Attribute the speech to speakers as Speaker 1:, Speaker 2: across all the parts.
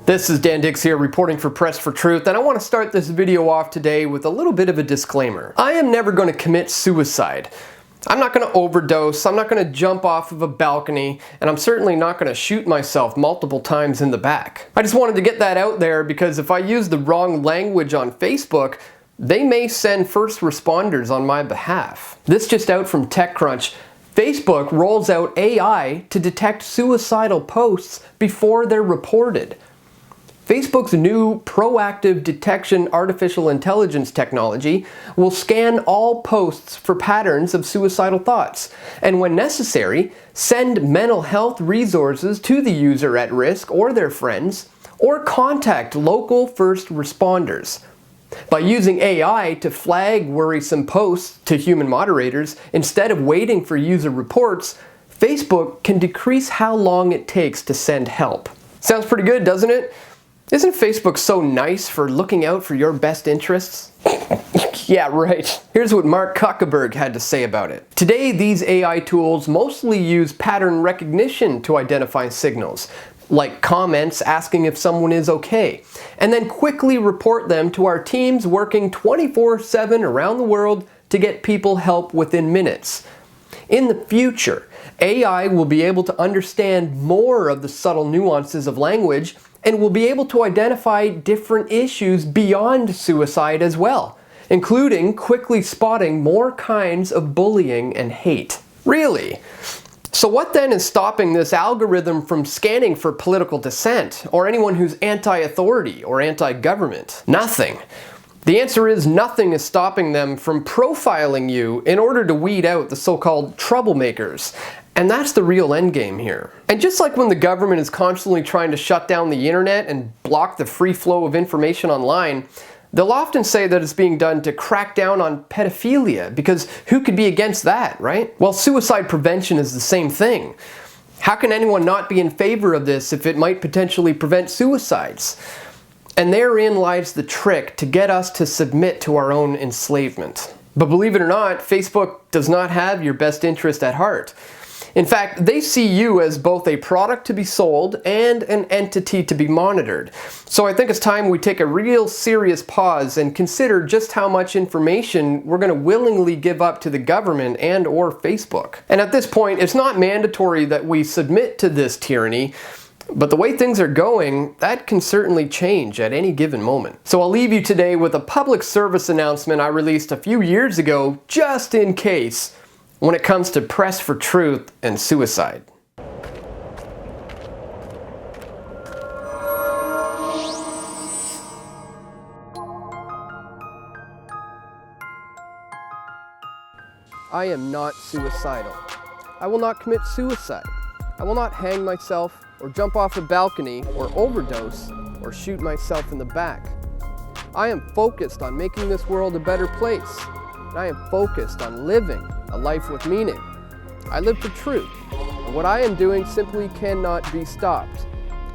Speaker 1: This is Dan Dix here reporting for Press for Truth, and I want to start this video off today with a little bit of a disclaimer. I am never going to commit suicide. I'm not going to overdose, I'm not going to jump off of a balcony, and I'm certainly not going to shoot myself multiple times in the back. I just wanted to get that out there because if I use the wrong language on Facebook, they may send first responders on my behalf. This just out from TechCrunch. Facebook rolls out AI to detect suicidal posts before they're reported. Facebook's new proactive detection artificial intelligence technology will scan all posts for patterns of suicidal thoughts, and when necessary, send mental health resources to the user at risk or their friends, or contact local first responders. By using AI to flag worrisome posts to human moderators instead of waiting for user reports, Facebook can decrease how long it takes to send help. Sounds pretty good, doesn't it? Isn't Facebook so nice for looking out for your best interests? Yeah, right. Here's what Mark Zuckerberg had to say about it. Today, these AI tools mostly use pattern recognition to identify signals, like comments asking if someone is okay, and then quickly report them to our teams working 24/7 around the world to get people help within minutes. In the future, AI will be able to understand more of the subtle nuances of language and will be able to identify different issues beyond suicide as well, including quickly spotting more kinds of bullying and hate. Really? So what then is stopping this algorithm from scanning for political dissent or anyone who's anti-authority or anti-government? Nothing. The answer is nothing is stopping them from profiling you in order to weed out the so-called troublemakers. And that's the real endgame here. And just like when the government is constantly trying to shut down the internet and block the free flow of information online, they'll often say that it's being done to crack down on pedophilia, because who could be against that, right? Well, suicide prevention is the same thing. How can anyone not be in favor of this if it might potentially prevent suicides? And therein lies the trick to get us to submit to our own enslavement. But believe it or not, Facebook does not have your best interest at heart. In fact, they see you as both a product to be sold and an entity to be monitored. So I think it's time we take a real serious pause and consider just how much information we're going to willingly give up to the government and or Facebook. And at this point, it's not mandatory that we submit to this tyranny, but the way things are going, that can certainly change at any given moment. So I'll leave you today with a public service announcement I released a few years ago, just in case, when it comes to Press for Truth and suicide. I am not suicidal. I will not commit suicide. I will not hang myself or jump off a balcony or overdose or shoot myself in the back. I am focused on making this world a better place. And I am focused on living a life with meaning. I live for truth, and what I am doing simply cannot be stopped.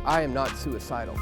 Speaker 1: I am not suicidal.